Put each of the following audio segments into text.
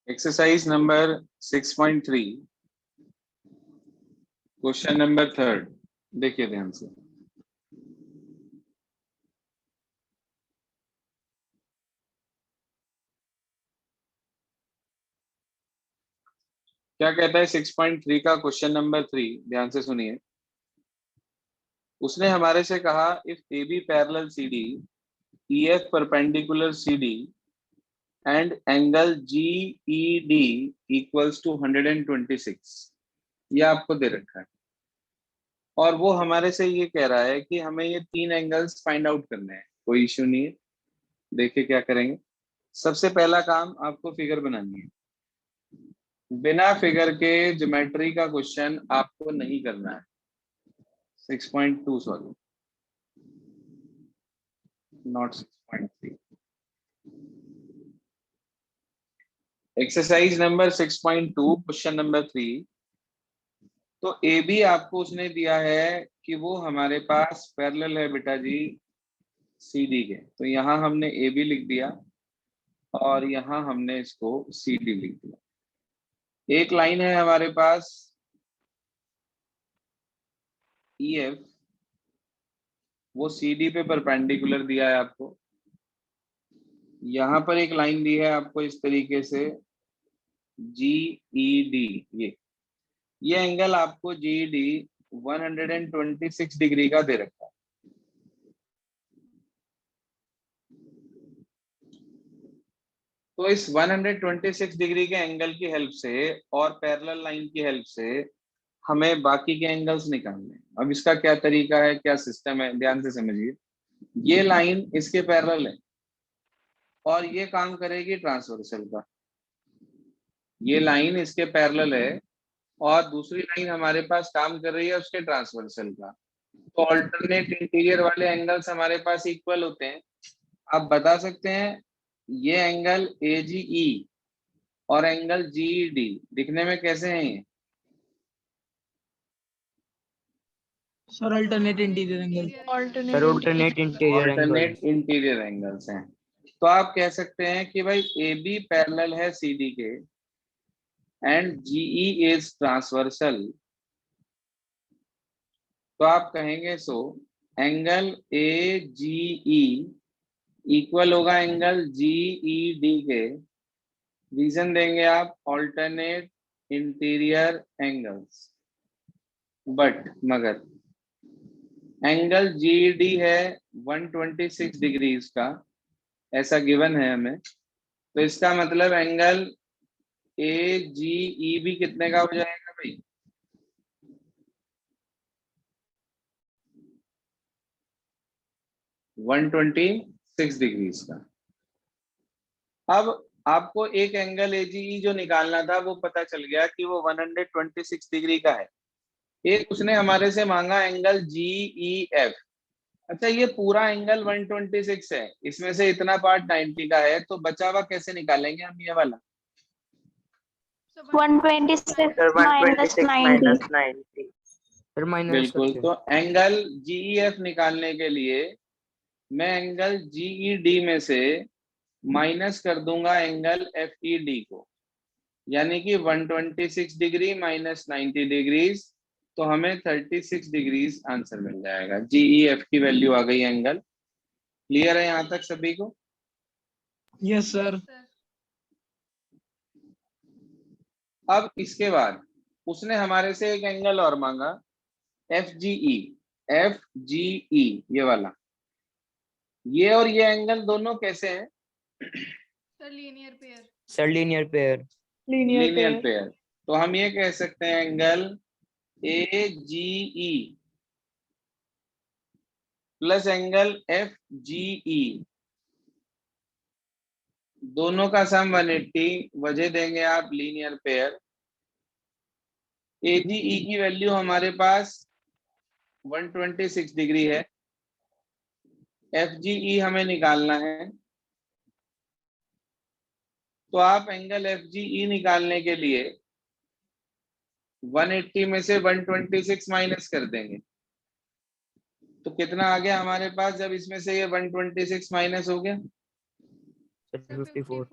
Exercise number 6.3 question number 3 देखिए ध्यान से। क्या कहता है 6.3 का क्वेश्चन नंबर 3, ध्यान से सुनिए। उसने हमारे से कहा if A B parallel C D, E F perpendicular C D and angle G E D equals to 126। ये आपको दे रखा है और वो हमारे से ये कह रहा है कि हमें ये 3 एंगल्स फाइंड आउट करने हैं। कोई इश्यू नहीं है, देखिए क्या करेंगे। सबसे पहला काम आपको फिगर बनानी है। बिना फिगर के ज्योमेट्री का क्वेश्चन आपको नहीं करना है। 6.2 sorry, not 6.3। Exercise number 6.2 question number 3। तो ए बी आपको उसने दिया है कि वो हमारे पास पैरेलल है बेटा जी सी डी के। तो यहाँ हमने ए बी लिख दिया और यहाँ हमने इसको सी डी लिख दिया। एक लाइन है हमारे पास ई एफ, वो सी डी पे परपेंडिकुलर दिया है आपको। यहाँ पर एक लाइन दी है आपको इस तरीके से जी ई डी। ये एंगल आपको जी ई डी 126 डिग्री का दे रखा है। तो इस 126 डिग्री के एंगल की हेल्प से और पैरेलल लाइन की हेल्प से हमें बाकी के एंगल्स निकालने हैं। अब इसका क्या तरीका है, क्या सिस्टम है, ध्यान से समझिए। ये लाइन इसके पैरेलल है और ये काम करेगी ट्रांसवर्सल का। ये लाइन इसके पैरेलल है और दूसरी लाइन हमारे पास काम कर रही है उसके ट्रांसवर्सल का। तो अल्टरनेट इंटीरियर वाले एंगल्स हमारे पास इक्वल होते हैं। आप बता सकते हैं ये एंगल ए जी ई और एंगल जी डी दिखने में कैसे हैं ये? Sir alternate interior angle. Alternate alternate interior angles हैं। तो आप कह सकते हैं कि भाई ए बी पैरेलल है सी डी के एंड जीई इज ट्रांसवर्सल। तो आप कहेंगे so angle A G E equal होगा एंगल जी ई डी के। रीजन देंगे आप ऑल्टरनेट इंटीरियर एंगल्स। बट मगर एंगल जी डी है 126 डिग्रीज का, ऐसा गिवन है हमें। तो इसका मतलब एंगल ए जी ई भी कितने का हो जाएगा भाई? 126 डिग्रीज का। अब आपको एक एंगल एजीई जो निकालना था वो पता चल गया कि वो 126 डिग्री का है। एक उसने हमारे से मांगा एंगल जीई एफ। अच्छा, ये पूरा एंगल 126 है, इसमें से इतना पार्ट 90 का है, तो बचा हुआ कैसे निकालेंगे हम ये वाला? 126 minus 90। बिल्कुल। तो एंगल जीईएफ निकालने के लिए मैं एंगल जीईडी में से माइनस कर दूंगा एंगल एफईडी को, यानी कि 126 डिग्री माइनस 90 डिग्रीज, तो हमें 36 डिग्रीज आंसर मिल जाएगा। जीईएफ की वैल्यू आ गई एंगल। क्लियर है यहां तक सभी को? Yes sir. अब इसके बाद उसने हमारे से एक एंगल और मांगा एफ जी ई। एफ जी ई ये वाला, ये और ये एंगल दोनों कैसे हैं? Sir linear pair. Sir linear pair. Linear pair. तो हम ये कह सकते हैं angle A G E plus angle F G E, दोनों का सम 180, वजह देंगे आप लीनियर पेयर। ए जी ई की वैल्यू हमारे पास 126 डिग्री है, एफ जी ई हमें निकालना है। तो आप एंगल एफ जी ई निकालने के लिए 180 में से 126 माइनस कर देंगे, तो कितना आ गया हमारे पास जब इसमें से ये 126 माइनस हो गया? 54।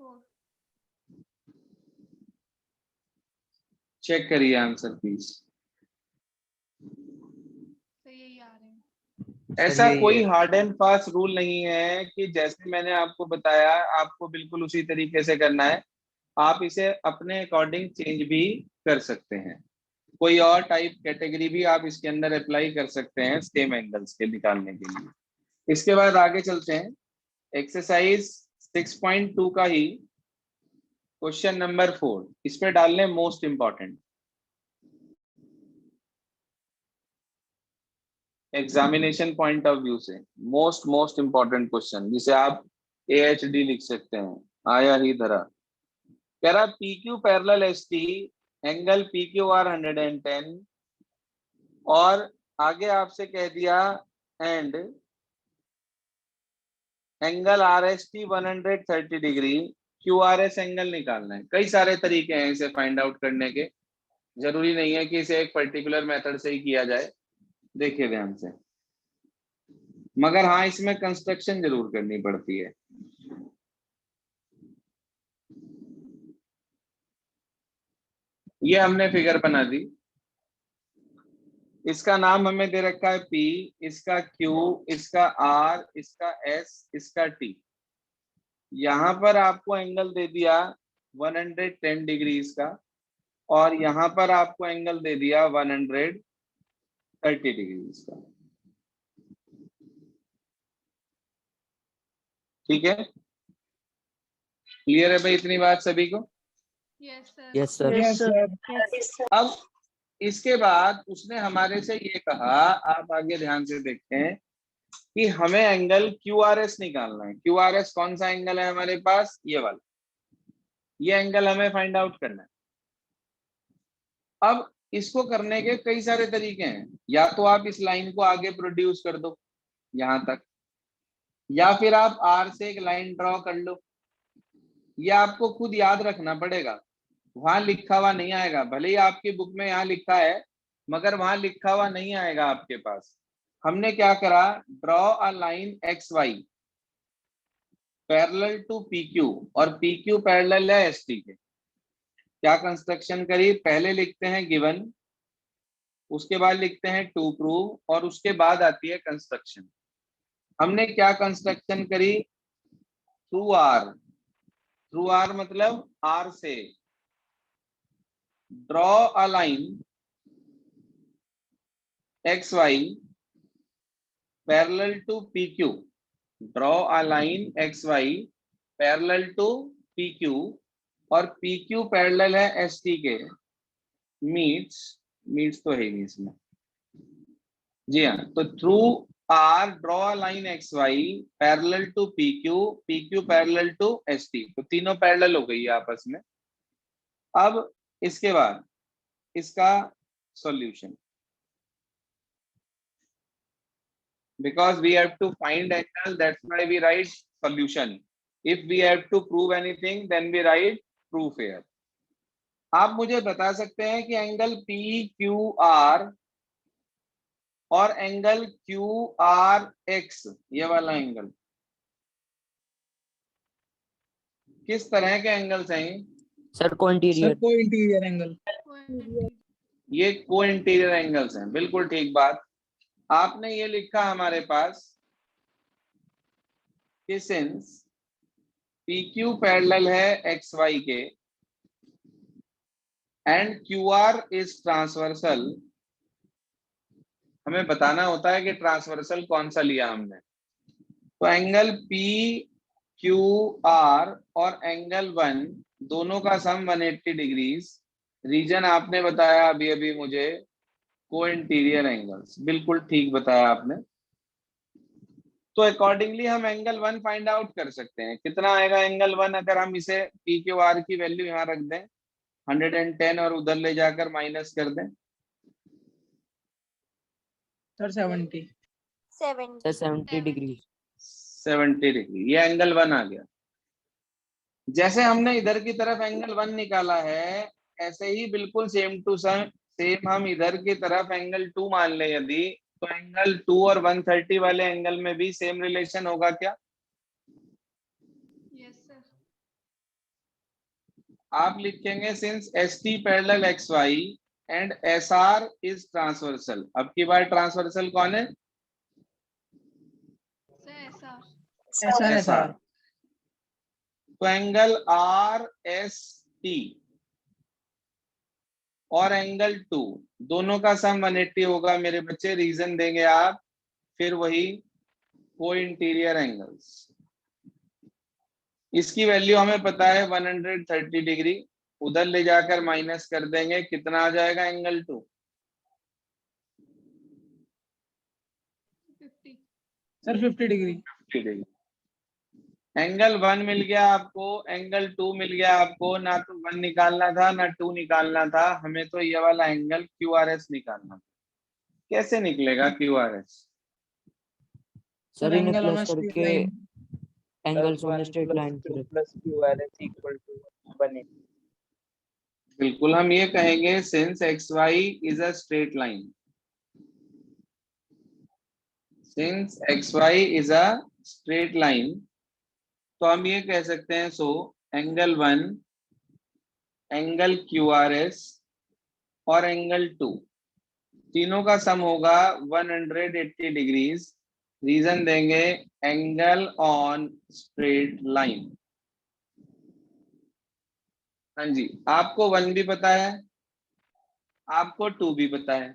चेक करिए आंसर प्लीज। तो यही आ रहे हैं। ऐसा यही कोई है। हार्ड एंड फास्ट रूल नहीं है कि जैसे मैंने आपको बताया आपको बिल्कुल उसी तरीके से करना है। आप इसे अपने अकॉर्डिंग चेंज भी कर सकते हैं। कोई और टाइप कैटेगरी भी आप इसके अंदर अप्लाई कर सकते हैं सेम एंगल्स के निकालने के लिए। इसके बाद आगे चलते हैं। एक्सरसाइज 6.2 का ही क्वेश्चन नंबर 4, इस पे डालने most important examination point of view से मोस्ट इंपॉर्टेंट क्वेश्चन, जिसे आप AHD लिख सकते हैं, आया ही धरा। कह रहा PQ parallel ST, angle PQR 110, और आगे आपसे कह दिया and angle RST 130 degree, QRS angle निकालना है। कई सारे तरीके हैं इसे फाइंड आउट करने के, जरूरी नहीं है कि इसे एक पर्टिकुलर मेथड से ही किया जाए। देखिए ध्यान से, मगर हाँ इसमें कंस्ट्रक्शन जरूर करनी पड़ती है। ये हमने फिगर बना दी, इसका नाम हमें दे रखा है P, इसका Q, इसका R, इसका S, इसका T। यहां पर आपको एंगल दे दिया 110 डिग्री का, और यहां पर आपको एंगल दे दिया 130 डिग्री का। ठीक है, क्लियर है भाई इतनी बात सभी को? Yes sir. Yes sir. Yes, sir. अब इसके बाद उसने हमारे से ये कहा, आप आगे ध्यान से देखें, कि हमें एंगल QRS निकालना है। QRS कौन सा एंगल है हमारे पास? ये वाला, ये एंगल हमें फाइंड आउट करना है। अब इसको करने के कई सारे तरीके हैं। या तो आप इस लाइन को आगे प्रोड्यूस कर दो यहां तक, या फिर आप R से एक लाइन ड्रॉ कर लो। ये आपको खुद याद रखना पड़ेगा, वहां लिखा हुआ नहीं आएगा। भले ही आपकी बुक में यहाँ लिखा है, मगर वहां लिखा हुआ नहीं आएगा आपके पास। हमने क्या करा, draw a line XY parallel to PQ, और PQ पैरेलल है ST के। क्या कंस्ट्रक्शन करी, पहले लिखते हैं गिवन, उसके बाद लिखते हैं टू प्रूव, और उसके बाद आती है कंस्ट्रक्शन। हमने क्या कंस्ट्रक्शन करी, थ्रू R मतलब R से draw a line XY parallel to PQ, draw a line XY parallel to PQ, और PQ पैरेलल है ST के। मीट्स तो है नहीं इसमें, जी हाँ। तो through R draw a line XY parallel to PQ, PQ parallel to ST, तो तीनों पैरेलल हो गई आपस में। अब इसके बाद इसका solution, because we have to find angle, that's why we write solution. If we have to prove anything, then we write proof here. आप मुझे बता सकते हैं कि एंगल PQR और एंगल QRX, ये वाला एंगल किस तरह के एंगल्स हैं? Sir Sir, co-interior. co-interior angle. ये को इंटीरियर एंगल्स हैं, बिल्कुल ठीक बात। आपने ये लिखा हमारे पास कि सिंस PQ पैरेलल है XY के एंड QR इज ट्रांसवर्सल, हमें बताना होता है कि ट्रांसवर्सल कौन सा लिया हमने। तो एंगल PQR और एंगल 1 दोनों का सम 180 डिग्रीज। रीजन आपने बताया अभी अभी मुझे को इंटीरियर एंगल्स, बिल्कुल ठीक बताया आपने। तो अकॉर्डिंगली हम एंगल 1 फाइंड आउट कर सकते हैं। कितना आएगा एंगल 1, अगर हम इसे PQR की वैल्यू यहाँ रख दें 110 और उधर ले जाकर माइनस कर दें? Sir, 70. Sir 70 degree. 70 डिग्री, ये एंगल 1 आ गया। जैसे हमने इधर की तरफ एंगल 1 निकाला है, ऐसे ही बिल्कुल सेम टू सेम हम इधर की तरफ एंगल 2 मान ले यदि, तो एंगल 2 और 130 वाले एंगल में भी सेम रिलेशन होगा क्या? Yes sir. आप लिखेंगे since S T parallel X Y and S R is transversal. अब की बार ट्रांसवर्सल कौन है? Sir SR S R. SR तो एंगल आर एस टी और एंगल 2 दोनों का सम 180 होगा मेरे बच्चे। रीजन देंगे आप, फिर वही को इंटीरियर एंगल्स। इसकी वैल्यू हमें पता है 130 डिग्री। उधर ले जाकर माइनस कर देंगे, कितना आ जाएगा angle 2? 50 sir 50 degree. 50 degree. Angle 1 मिल गया आपको, एंगल 2 मिल गया आपको। ना तो 1 निकालना था ना 2 निकालना था, हमें तो ये वाला एंगल क्यू आर एस निकालना था। कैसे निकलेगा Q R S? Sir sir इन्हें एंगल ऑन प्लस स्ट्रेट करके line. Angles on straight line +2 + QRS = 180। बिल्कुल, हम ये कहेंगे since X Y is a straight line. Since X Y is a straight line, तो हम ये कह सकते हैं so angle 1, angle Q R S और एंगल 2 तीनों का सम होगा 180 डिग्रीज। रीजन देंगे एंगल ऑन स्ट्रेट लाइन। हाँ जी, आपको 1 भी पता है, आपको 2 भी पता है,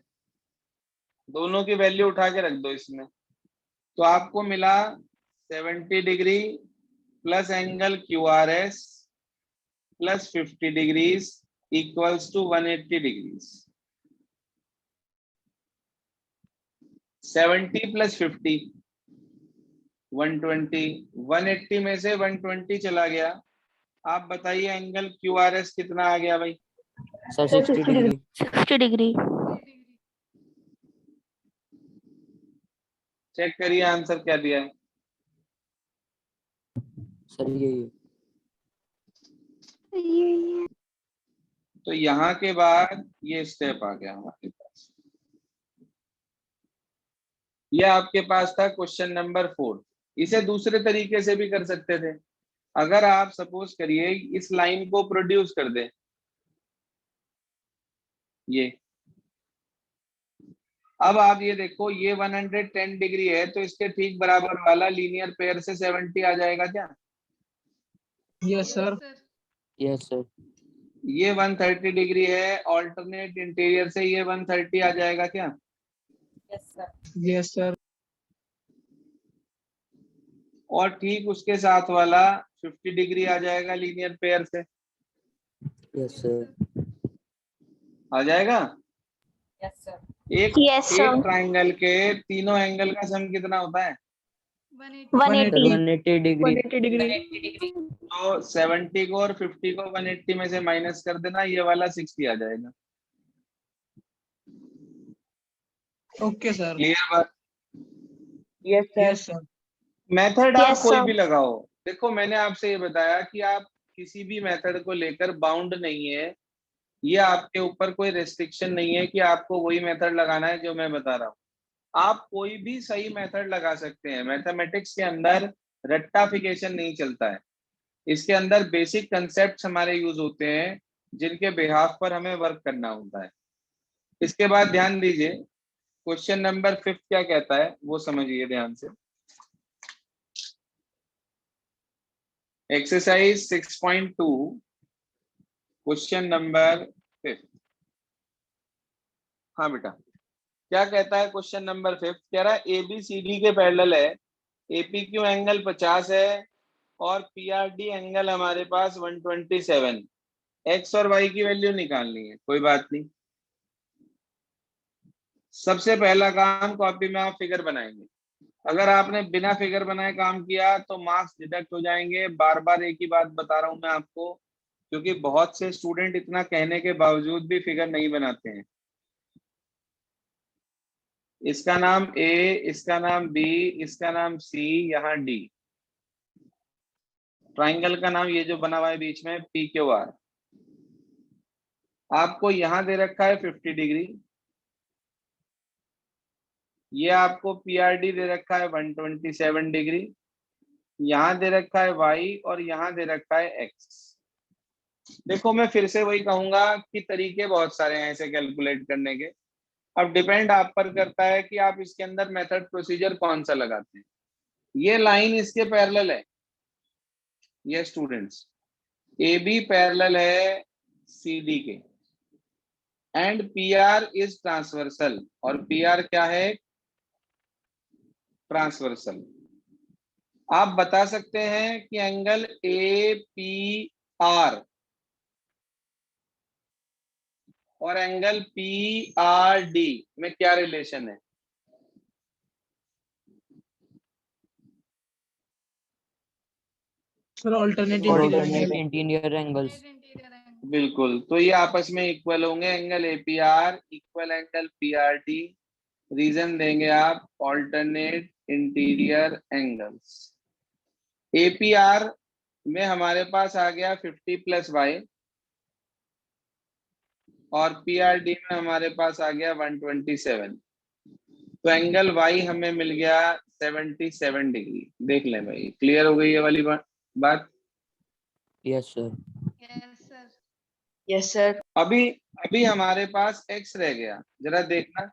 दोनों की वैल्यू उठा के रख दो इसमें। तो आपको मिला 70 degree plus angle Q R S plus 50 degrees equals to 180 degrees. 70 plus 50 120, 180 में से 120 चला गया। आप बताइए एंगल क्यू आर एस कितना आ गया भाई? Sir 60 degree. 60 degree. Degree. Check करिए आंसर क्या दिया है। सर यही है। तो यहाँ के बाद ये स्टेप आ गया हमारे पास। ये आपके पास था क्वेश्चन नंबर 4। इसे दूसरे तरीके से भी कर सकते थे। अगर आप सपोज करिए इस लाइन को प्रोड्यूस कर दे, ये अब आप ये देखो ये 110 डिग्री है, तो इसके ठीक बराबर वाला लीनियर पेयर से 70 आ जाएगा क्या? Yes sir. Yes sir. ये 130 डिग्री है, ऑल्टरनेट इंटीरियर से ये 130 आ जाएगा क्या? Yes sir. और ठीक उसके साथ वाला 50 डिग्री आ जाएगा लीनियर पेयर से। Yes sir. आ जाएगा। एक Yes, sir. एक ट्राइंगल के तीनों एंगल का सम कितना होता है? 180 180 डिग्री। 180 डिग्री। तो 70 को और 50 को 180 में से माइनस कर देना, ये वाला 60 आ जाएगा। Okay sir. क्लियर बात? Yes sir. Yes sir. Method आप Yes, कोई sir. भी लगाओ। देखो मैंने आपसे ये बताया कि आप किसी भी मेथड को लेकर बाउंड नहीं है। ये आपके ऊपर कोई रेस्ट्रिक्शन नहीं है कि आपको वही मेथड लगाना है जो मैं बता रहा हूँ। आप कोई भी सही मेथड लगा सकते हैं। मैथमेटिक्स के अंदर रट्टाफिकेशन नहीं चलता है। इसके अंदर बेसिक कंसेप्ट हमारे यूज होते हैं जिनके बिहाफ पर हमें वर्क करना होता है। इसके बाद ध्यान दीजिए क्वेश्चन नंबर 5 क्या कहता है वो समझिए ध्यान से। Exercise 6.2 question number 5। हाँ बेटा, क्या कहता है क्वेश्चन नंबर 5? कह रहा है एबीसीडी के पैरेलल है, एपीक्यू एंगल 50 है और पीआरडी एंगल हमारे पास 127। एक्स और वाई की वैल्यू निकालनी है। कोई बात नहीं, सबसे पहला काम कॉपी में आप फिगर बनाएंगे। अगर आपने बिना फिगर बनाए काम किया तो मार्क्स डिडक्ट हो जाएंगे। बार बार एक ही बात बता रहा हूं मैं आपको, क्योंकि बहुत से स्टूडेंट इतना कहने के बावजूद भी फिगर नहीं बनाते हैं। इसका नाम ए, इसका नाम बी, इसका नाम सी, यहाँ डी। ट्राइंगल का नाम ये जो बना हुआ है बीच में पी क्यू आर। आपको यहां दे रखा है 50 डिग्री, ये आपको पीआरडी दे रखा है 127 डिग्री, यहां दे रखा है वाई और यहां दे रखा है एक्स। देखो मैं फिर से वही कहूंगा कि तरीके बहुत सारे हैं ऐसे कैलकुलेट करने के। अब डिपेंड आप पर करता है कि आप इसके अंदर मेथड प्रोसीजर कौन सा लगाते हैं। ये लाइन इसके पैरेलल है, ये स्टूडेंट्स, ए बी पैरेलल है सी डी के, and P R is transversal, और पी आर क्या है, ट्रांसवर्सल। आप बता सकते हैं कि एंगल ए पी आर और एंगल पी आर डी में क्या रिलेशन है? Sir alternate Alternate interior angles. बिल्कुल, तो ये आपस में इक्वल होंगे, angle A P R equal angle P R D. Reason देंगे आप alternate interior angles. A P R में हमारे पास आ गया 50 प्लस वाई, और पी आर डी में हमारे पास आ गया 127। तो एंगल वाई हमें मिल गया 77 डिग्री। देख लें भाई, क्लियर हो गई ये वाली बात? Yes, sir. Yes, sir. Yes, sir. अभी हमारे पास x रह गया, जरा देखना।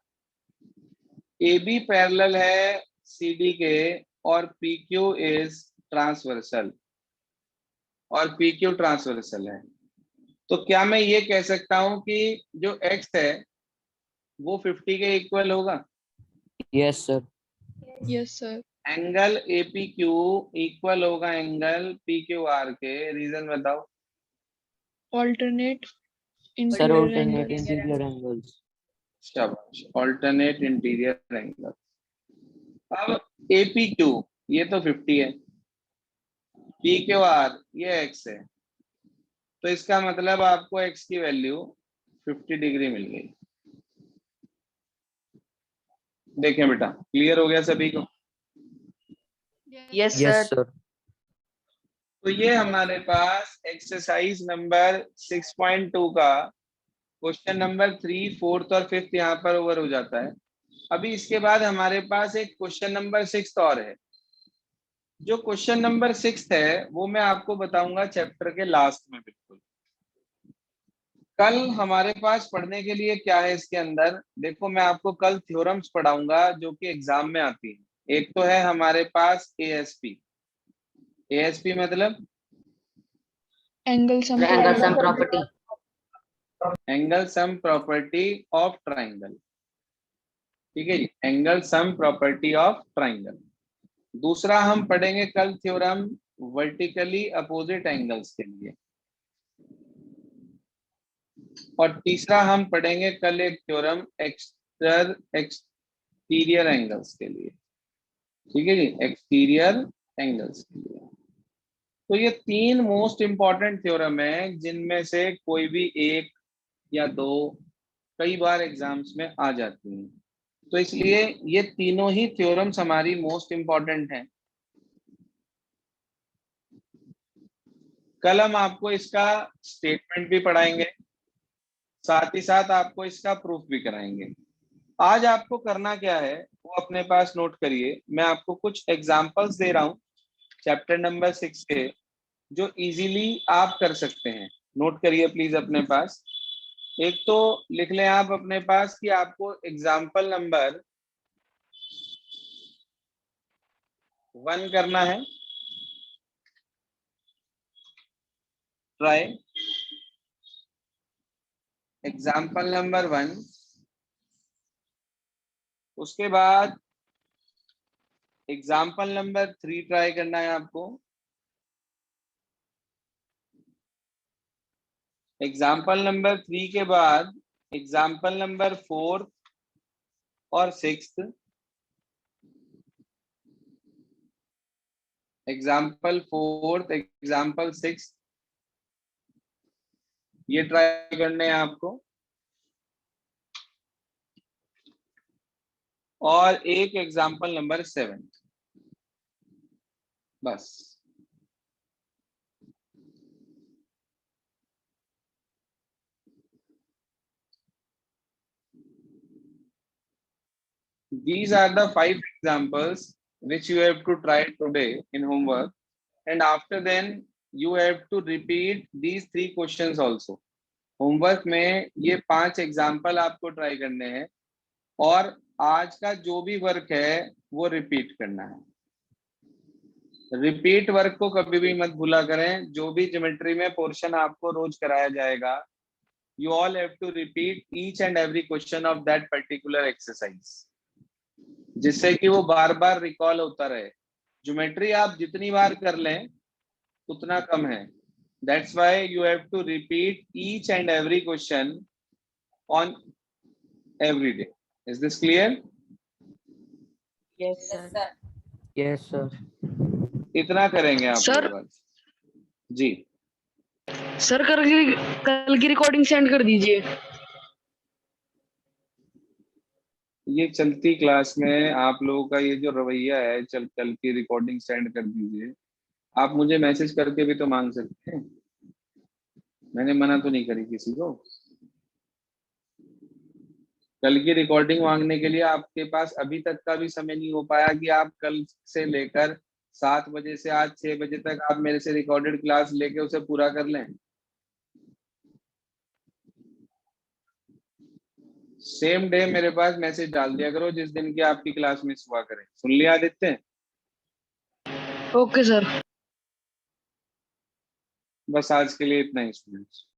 ए बी पैरेलल है सी डी के, और पी क्यू इज ट्रांसवर्सल, और पी क्यू ट्रांसवर्सल है। तो क्या मैं ये कह सकता हूं कि जो x है वो 50 के इक्वल होगा? Yes, sir. Yes sir. Angle A P Q equal होगा एंगल पी क्यू आर के। रीजन बताओ। Alternate Sir, alternate interior angles. शाबाश, ऑल्टरनेट इंटीरियर एंगल। अब ए पी क्यू ये तो 50 है, पी क्यू आर ये x है, तो इसका मतलब आपको x की वैल्यू 50 डिग्री मिल गई। देखें बेटा, क्लियर हो गया सभी को? Yes, Yes, sir. sir. तो ये हमारे पास एक्सरसाइज नंबर 6.2 का क्वेश्चन नंबर 3, 4 और 5 यहाँ पर ओवर हो जाता है। अभी इसके बाद हमारे पास एक क्वेश्चन नंबर 6 और है। जो क्वेश्चन नंबर 6 है वो मैं आपको बताऊंगा चैप्टर के लास्ट में। बिल्कुल कल हमारे पास पढ़ने के लिए क्या है इसके अंदर, देखो मैं आपको कल थ्योरम्स पढ़ाऊंगा जो कि एग्जाम में आती है। एक तो है हमारे पास एएसपी। एएसपी मतलब angle sum property. Angle sum property of triangle. ठीक है जी, angle sum property of triangle. दूसरा हम पढ़ेंगे कल थ्योरम वर्टिकली अपोजिट एंगल्स के लिए, और तीसरा हम पढ़ेंगे कल एक थ्योरम एक्सटीरियर एंगल्स के लिए। ठीक है जी, एक्सटीरियर एंगल्स के लिए। तो ये 3 मोस्ट इंपॉर्टेंट थ्योरम है जिनमें से कोई भी एक या दो कई बार एग्जाम्स में आ जाती हैं। तो इसलिए ये तीनों ही थ्योरम्स हमारी मोस्ट इंपॉर्टेंट हैं। कल हम आपको इसका स्टेटमेंट भी पढ़ाएंगे, साथ ही साथ आपको इसका प्रूफ भी कराएंगे। आज आपको करना क्या है वो अपने पास नोट करिए। मैं आपको कुछ एग्जांपल्स दे रहा हूं चैप्टर नंबर 6 के, जो इजीली आप कर सकते हैं। नोट करिए प्लीज अपने पास। एक तो लिख लें आप अपने पास कि आपको एग्जाम्पल नंबर 1 करना है, ट्राई एग्जाम्पल नंबर 1। उसके बाद एग्जाम्पल नंबर 3 ट्राई करना है आपको। एग्जाम्पल नंबर 3 के बाद एग्जाम्पल नंबर 4 और 6, एग्जाम्पल 4, एग्जाम्पल 6, ये ट्राई करने हैं आपको। और एक एग्जाम्पल नंबर 7, बस। These are the 5 examples which you have to try today in homework, and after then you have to repeat these 3 questions also. Homework में ये 5 एग्जाम्पल आपको ट्राई करने हैं और आज का जो भी वर्क है वो रिपीट करना है। रिपीट वर्क को कभी भी मत भूला करें। जो भी ज्योमेट्री में पोर्शन आपको रोज कराया जाएगा, you all have to repeat each and every question of that particular exercise, जिससे कि वो बार बार रिकॉल होता रहे। ज्योमेट्री आप जितनी बार कर लें उतना कम है। That's why you have to repeat each and every question on every day. Is this clear? Yes, sir. Yes, sir. इतना करेंगे आप Sir. लोग आज। जी सर कल की रिकॉर्डिंग सेंड कर दीजिए। ये चलती क्लास में आप लोगों का ये जो रवैया है, कल की रिकॉर्डिंग सेंड कर दीजिए। आप मुझे मैसेज करके भी तो मांग सकते हैं, मैंने मना तो नहीं करी किसी को। कल की रिकॉर्डिंग मांगने के लिए आपके पास अभी तक का भी समय नहीं हो पाया कि आप कल से लेकर 7 बजे से आज 6 बजे तक आप मेरे से रिकॉर्डेड क्लास लेके उसे पूरा कर लें। सेम डे मेरे पास मैसेज डाल दिया करो जिस दिन की आपकी क्लास मिस हुआ करे। सुन लिया आदित्य? Okay sir. बस आज के लिए इतना ही स्टूडेंट्स।